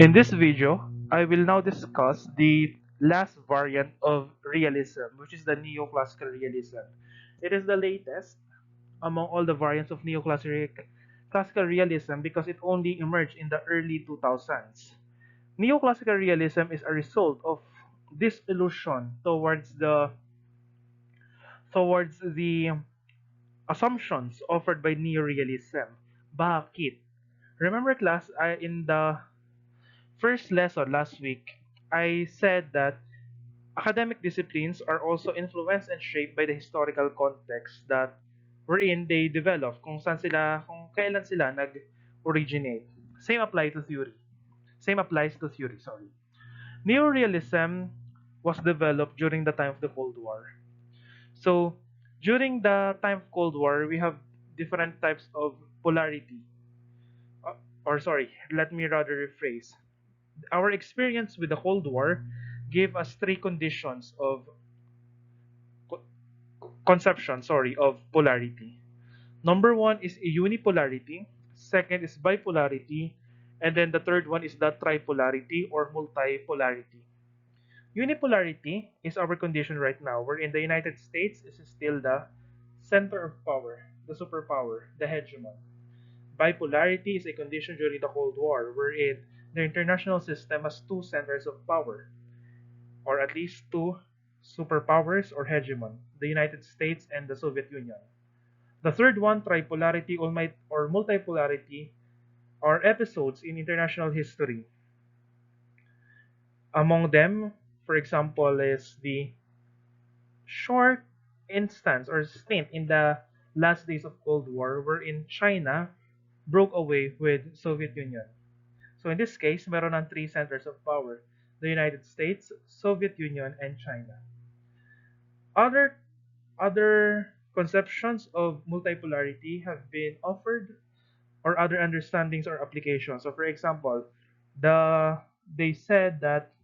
In this video, I will now discuss the last variant of realism, which is the neoclassical realism. It is the latest among all the variants of classical realism because it only emerged in the early 2000s. Neoclassical realism is a result of disillusion towards the assumptions offered by neorealism. Bakit? Remember class, in the first lesson last week, I said that academic disciplines are also influenced and shaped by the historical context that wherein they develop, kung kailan sila nag-originate. Same applies to theory, sorry. Neorealism was developed during the time of the Cold War. So, during the time of Cold War, we have different types of polarity. Uh, or sorry, let me rather rephrase. Our experience with the Cold War gave us three conditions of conception, sorry, of polarity. Number one is unipolarity, second is bipolarity, and then the third one is the tripolarity or multipolarity. Unipolarity is our condition right now, wherein the United States is still the center of power, the superpower, the hegemon. Bipolarity is a condition during the Cold War, wherein the international system has two centers of power, or at least two superpowers or hegemon, the United States and the Soviet Union. The third one, tripolarity or multipolarity, are episodes in international history. Among them, for example, is the short instance or stint in the last days of Cold War wherein China broke away with Soviet Union. So in this case, meron ng three centers of power, the United States, Soviet Union, and China. Other other conceptions of multipolarity have been offered or other understandings or applications. So for example, they said that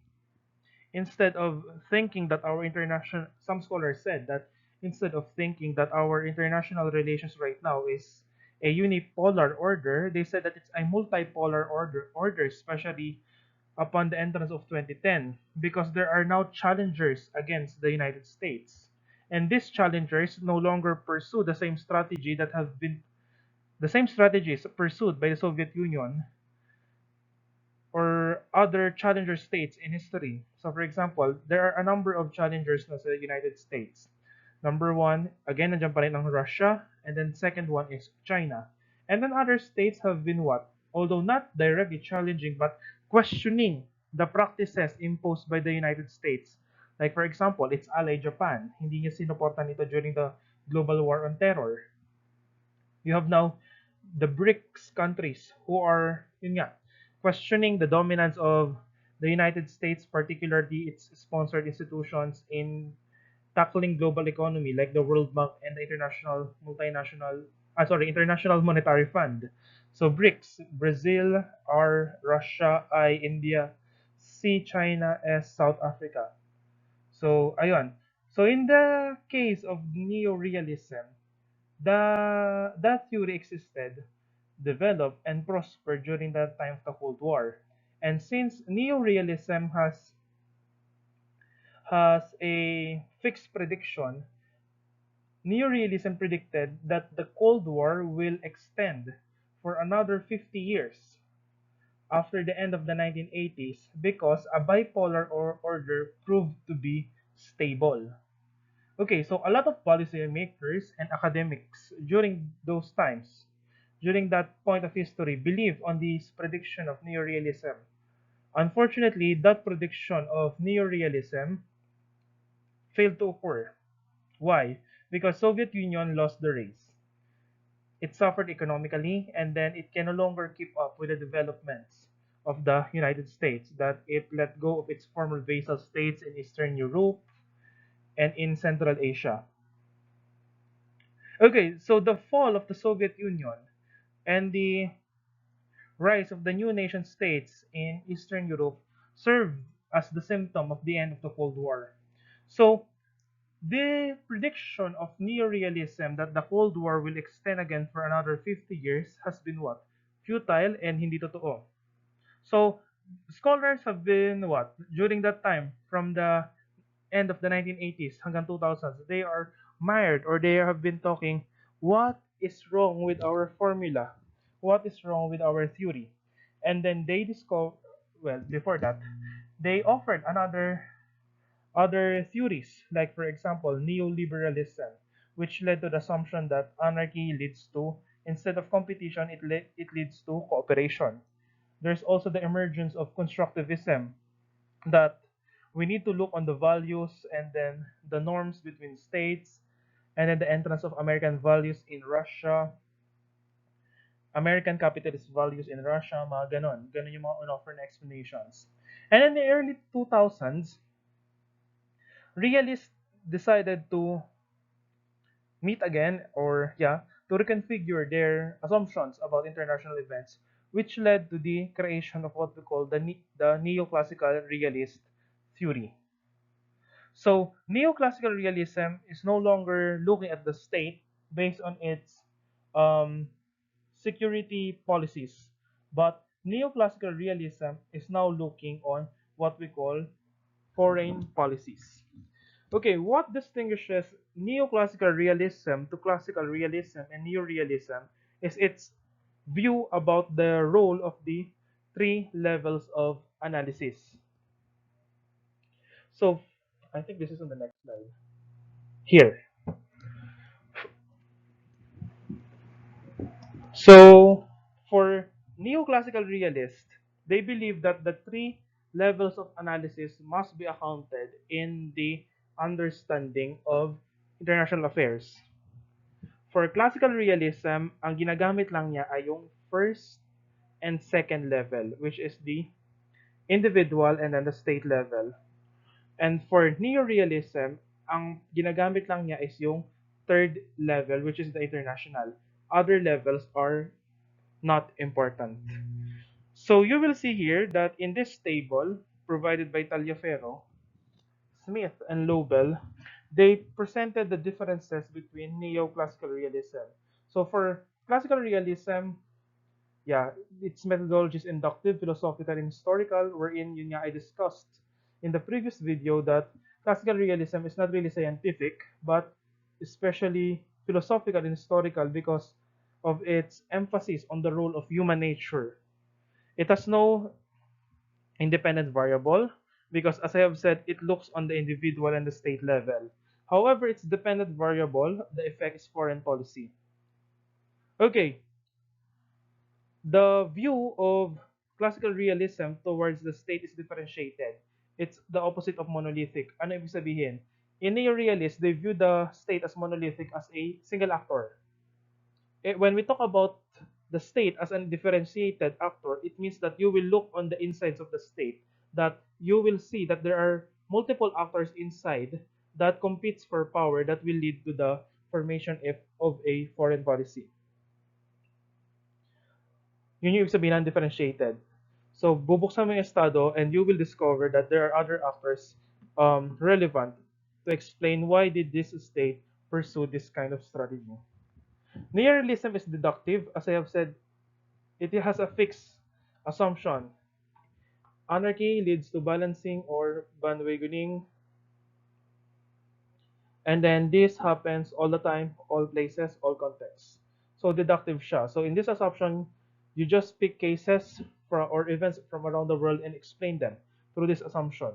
instead of thinking that our international some scholars said that instead of thinking that our international relations right now is a unipolar order, they said that it's a multipolar order, especially upon the entrance of 2010, because there are now challengers against the United States. And these challengers no longer pursue the same strategies pursued by the Soviet Union or other challenger states in history. So for example, there are a number of challengers na sa United States. Number one, again, nandiyan pa rin ang Russia, and then second one is China. And then other states have been what? Although not directly challenging, but questioning the practices imposed by the United States. Like for example, its ally Japan. Hindi niya sinuportan ito during the global war on terror. You have now the BRICS countries who are yun nga, questioning the dominance of the United States, particularly its sponsored institutions in tackling global economy like the World Bank and the International Monetary Fund. So BRICS, Brazil, R, Russia, I, India, C, China, S, South Africa. So ayun. So in the case of neorealism, that theory existed, developed, and prospered during the time of the Cold War. And since neorealism has a fixed prediction, neorealism predicted that the Cold War will extend for another 50 years after the end of the 1980s because a bipolar order proved to be stable. Okay, so a lot of policymakers and academics during that point of history, believed on this prediction of neorealism. Unfortunately, that prediction of neorealism failed to occur. Why? Because Soviet Union lost the race. It suffered economically, and then it can no longer keep up with the developments of the United States, that it let go of its former vassal states in Eastern Europe and in Central Asia. Okay, so the fall of the Soviet Union and the rise of the new nation states in Eastern Europe served as the symptom of the end of the Cold War. So, the prediction of neorealism that the Cold War will extend again for another 50 years has been what? Futile and hindi totoo. So, scholars have been what during that time from the end of the 1980s hanggang 2000s, they are mired or they have been talking what is wrong with our formula, what is wrong with our theory, and then they discover, well, before that they offered another other theories, like for example neoliberalism, which led to the assumption that anarchy leads to, instead of competition, it leads to cooperation. There's also the emergence of constructivism, that we need to look on the values and then the norms between states, and then the entrance of American values in Russia, American capitalist values in Russia, mga ganon. Ganon yung mga on-offer na explanations. And in the early 2000s, realists decided to meet again, or yeah, to reconfigure their assumptions about international events, which led to the creation of what we call the neoclassical realist theory. So, neoclassical realism is no longer looking at the state based on its um, security policies, but neoclassical realism is now looking on what we call foreign policies. Okay, what distinguishes neoclassical realism to classical realism and neorealism is its view about the role of the three levels of analysis. So, I think this is on the next slide. Here. So, for neoclassical realists, they believe that the three levels of analysis must be accounted in the understanding of international affairs. For classical realism, ang ginagamit lang niya ay yung first and second level, which is the individual and then the state level. And for neorealism, ang ginagamit lang niya is yung third level, which is the international. Other levels are not important. So you will see here that in this table provided by Taliaferro, Smith, and Lobel, they presented the differences between neoclassical realism. So for classical realism, yeah, its methodology is inductive, philosophical, and historical, wherein yun nga I discussed in the previous video that classical realism is not really scientific, but especially philosophical and historical because of its emphasis on the role of human nature. It has no independent variable because, as I have said, it looks on the individual and the state level. However, its dependent variable, the effect is foreign policy. Okay, the view of classical realism towards the state is differentiated. It's the opposite of monolithic. Ano ibig sabihin? In neorealists, they view the state as monolithic, as a single actor. When we talk about the state as a differentiated actor, it means that you will look on the insides of the state, that you will see that there are multiple actors inside that competes for power that will lead to the formation of a foreign policy. Yun yung ibig sabihin ng differentiated. So, bubuksan mo yung estado and you will discover that there are other actors relevant to explain why did this state pursue this kind of strategy. Neorealism is deductive. As I have said, it has a fixed assumption. Anarchy leads to balancing or bandwagoning. And then this happens all the time, all places, all contexts. So deductive siya. So in this assumption, you just pick cases or events from around the world and explain them through this assumption.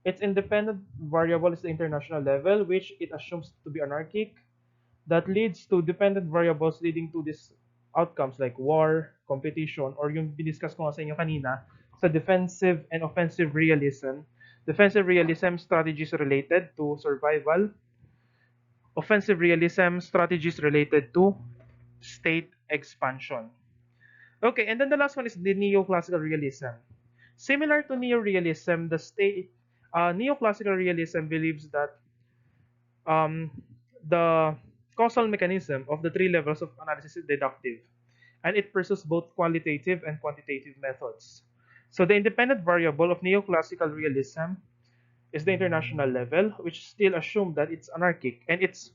Its independent variable is the international level, which it assumes to be anarchic. That leads to dependent variables leading to these outcomes like war, competition, or yung diniscuss ko nga sa inyo kanina, sa defensive and offensive realism. Defensive realism, strategies related to survival. Offensive realism, strategies related to state expansion. Okay, and then the last one is the neoclassical realism. Similar to neorealism, neoclassical realism believes that um, the causal mechanism of the three levels of analysis is deductive, and it pursues both qualitative and quantitative methods. So the independent variable of neoclassical realism is the international level, which still assumes that it's anarchic, and its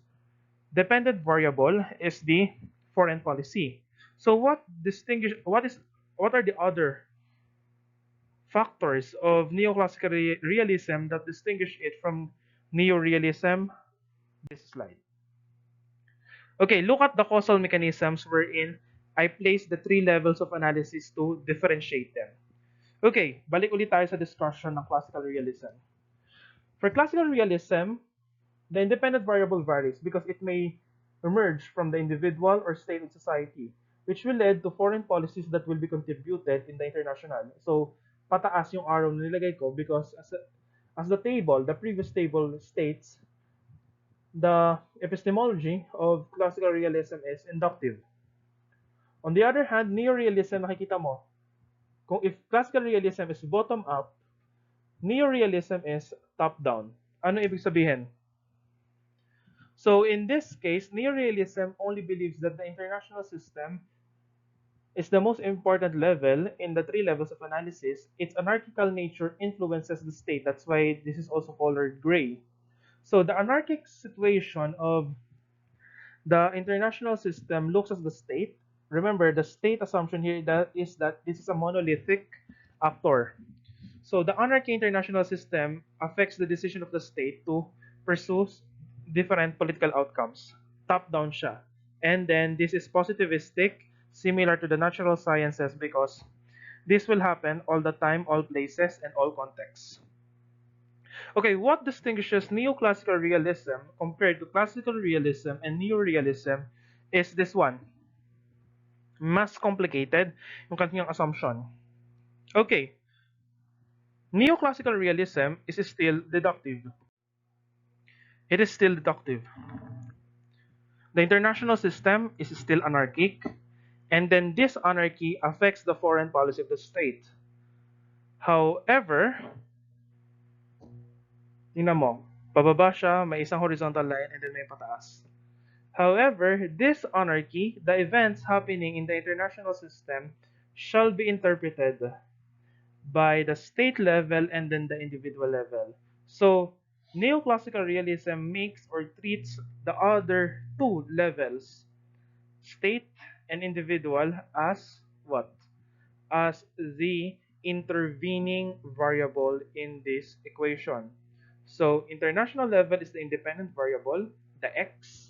dependent variable is the foreign policy. So what are the other factors of neoclassical realism that distinguish it from neorealism. This slide. Okay, look at the causal mechanisms wherein I place the three levels of analysis to differentiate them. Okay, balik ulit tayo sa discussion ng classical realism. For classical realism, the independent variable varies because it may emerge from the individual or state of society, which will lead to foreign policies that will be contributed in the international. So, pataas yung arrow na nilagay ko because as the table, the previous table states, the epistemology of classical realism is inductive. On the other hand, neorealism, nakikita mo, kung if classical realism is bottom-up, neorealism is top-down. Ano ibig sabihin? So in this case, neorealism only believes that the international system is the most important level in the three levels of analysis. Its anarchical nature influences the state. That's why this is also colored gray. So the anarchic situation of the international system looks at the state. Remember, the state assumption here is that this is a monolithic actor. So the anarchy international system affects the decision of the state to pursue different political outcomes. Top-down siya. And then this is positivistic, similar to the natural sciences because this will happen all the time, all places, and all contexts. Okay, what distinguishes neoclassical realism compared to classical realism and neorealism is this one. Mas complicated yung kanyang assumption. Okay, neoclassical realism is still deductive. It is still deductive. The international system is still anarchic, and then this anarchy affects the foreign policy of the state. However, tingnan mo, pababa siya, may isang horizontal line, and then may pataas. However, this anarchy, the events happening in the international system, shall be interpreted by the state level and then the individual level. So, neoclassical realism makes or treats the other two levels, state and individual, as what? As the intervening variable in this equation. So, international level is the independent variable, the x.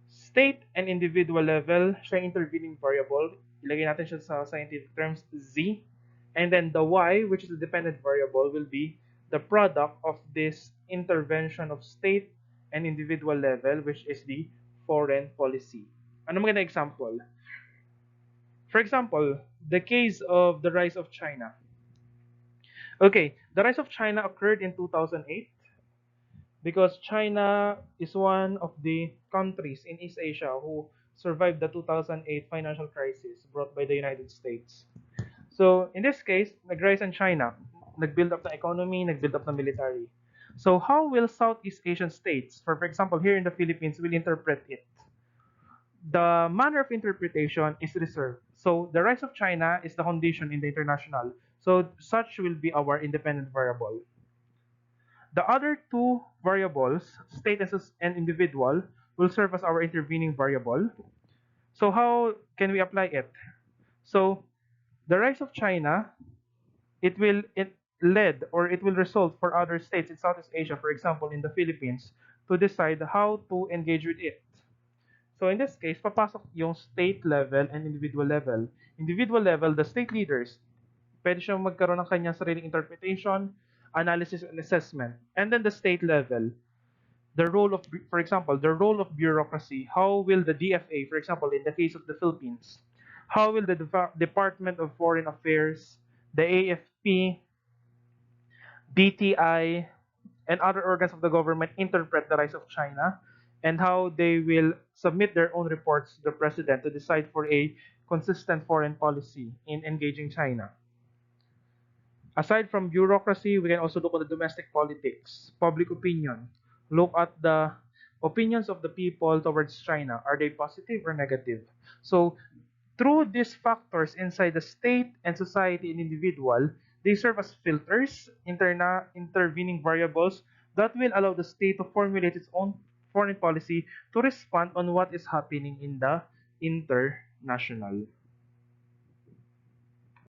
State and individual level, siya intervening variable. Ilagay natin siya sa scientific terms, z. And then the y, which is the dependent variable, will be the product of this intervention of state and individual level, which is the foreign policy. Ano maganda example? For example, the case of the rise of China. Okay, the rise of China occurred in 2008 because China is one of the countries in East Asia who survived the 2008 financial crisis brought by the United States. So, in this case, nag-rise ang China. Nag-build up the economy, nag-build up the military. So, how will Southeast Asian states, for example, here in the Philippines, will interpret it? The manner of interpretation is reserved. So, the rise of China is the condition in the international. So, such will be our independent variable. The other two variables, state and individual, will serve as our intervening variable. So how can we apply it? So the rise of China, it will result for other states in Southeast Asia, for example, in the Philippines, to decide how to engage with it. So in this case, papasok yung state level and individual level. Individual level, the state leaders, pwede siyang magkaroon ng kanyang sariling interpretation, analysis, and assessment. And then the state level, the role of, for example, the role of bureaucracy. How will the DFA, for example, in the case of the Philippines, how will the Department of Foreign Affairs, the AFP, DTI, and other organs of the government interpret the rise of China, and how they will submit their own reports to the president to decide for a consistent foreign policy in engaging China. Aside from bureaucracy, we can also look at the domestic politics, public opinion. Look at the opinions of the people towards China. Are they positive or negative? So, through these factors inside the state and society and individual, they serve as filters, intervening variables that will allow the state to formulate its own foreign policy to respond on what is happening in the international.